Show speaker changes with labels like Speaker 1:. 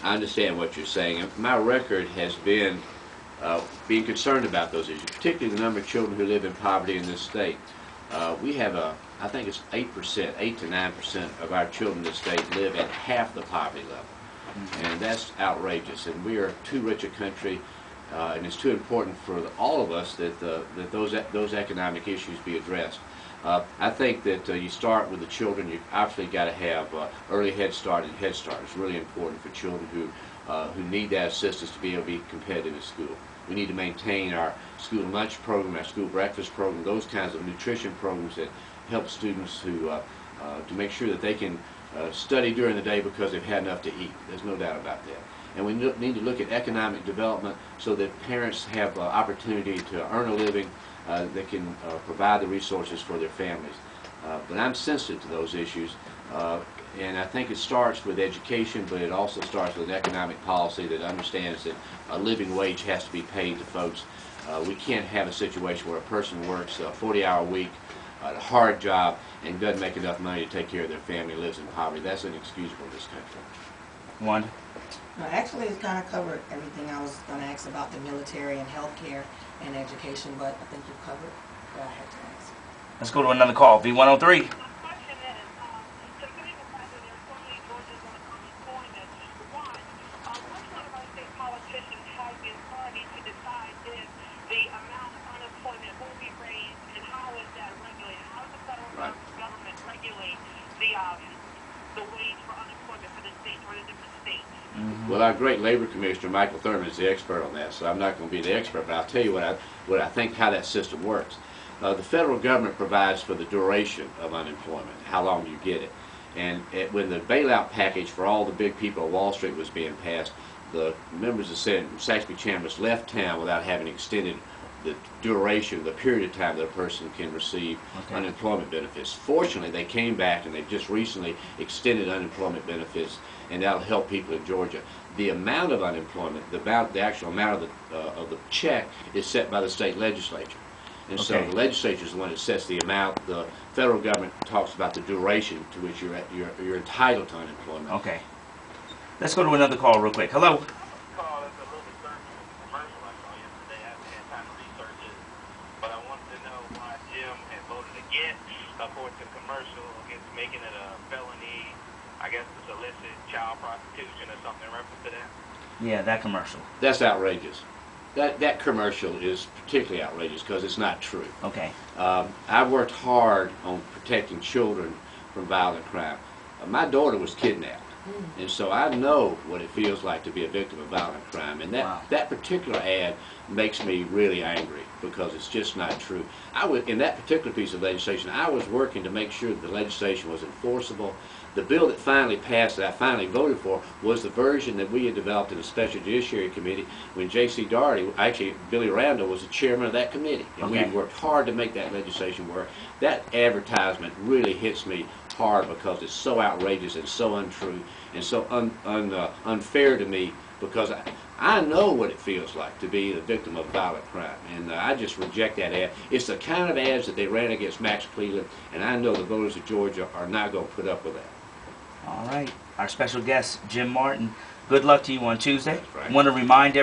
Speaker 1: I understand what you're saying. And my record has been being concerned about those issues, particularly the number of children who live in poverty in this state. We have I think it's 8%, 8 to 9% of our children in this state live at half the poverty level. And that's outrageous. And we are too rich a country, and it's too important for all of us that those economic issues be addressed. I think that you start with the children. You obviously got to have early Head Start and Head Start. It's really important for children who need that assistance to be able to be competitive at school. We need to maintain our school lunch program, our school breakfast program, those kinds of nutrition programs that help students to make sure that they can study during the day because they've had enough to eat. There's no doubt about that. And we need to look at economic development so that parents have opportunity to earn a living that can provide the resources for their families. But I'm sensitive to those issues, and I think it starts with education, but it also starts with an economic policy that understands that a living wage has to be paid to folks. We can't have a situation where a person works a 40-hour week, a hard job, and doesn't make enough money to take care of their family, lives in poverty. That's inexcusable in this country.
Speaker 2: Wanda?
Speaker 3: No, actually, it's kind of covered everything I was going to ask about the military and healthcare and education, but I think you've covered what I had to ask.
Speaker 2: Let's go to another call. V103.
Speaker 4: The wage for unemployment for the states or the different states?
Speaker 1: Well, our great labor commissioner, Michael Thurman, is the expert on that, so I'm not going to be the expert, but I'll tell you what I think how that system works. The federal government provides for the duration of unemployment, how long you get it. And when the bailout package for all the big people of Wall Street was being passed, the members of the Senate, Saxby Chambliss, left town without having extended the duration, the period of time that a person can receive unemployment benefits. Fortunately, they came back and they've just recently extended unemployment benefits, and that'll help people in Georgia. The amount of unemployment, the actual amount of the check is set by the state legislature. And so the legislature is the one that sets the amount. The federal government talks about the duration to which you're entitled to unemployment.
Speaker 2: Okay. Let's go to another call real quick. Hello?
Speaker 4: Supports a commercial against making it a felony, I guess, to solicit child prostitution or something in reference to that?
Speaker 2: Yeah, that commercial.
Speaker 1: That's outrageous. That commercial is particularly outrageous because it's not true.
Speaker 2: Okay.
Speaker 1: I've worked hard on protecting children from violent crime. My daughter was kidnapped, and so I know what it feels like to be a victim of violent crime. And that particular ad makes me really angry because it's just not true. In that particular piece of legislation, I was working to make sure that the legislation was enforceable. The bill that finally passed, that I finally voted for, was the version that we had developed in the Special Judiciary Committee when J.C. Daugherty, actually Billy Randall, was the chairman of that committee. And we worked hard to make that legislation work. That advertisement really hits me hard because it's so outrageous and so untrue and so unfair to me, because I know what it feels like to be the victim of violent crime, and I just reject that ad. It's the kind of ads that they ran against Max Cleveland, and I know the voters of Georgia are not going to put up with that.
Speaker 2: All right. Our special guest, Jim Martin. Good luck to you on Tuesday.
Speaker 1: That's right.
Speaker 2: I want to remind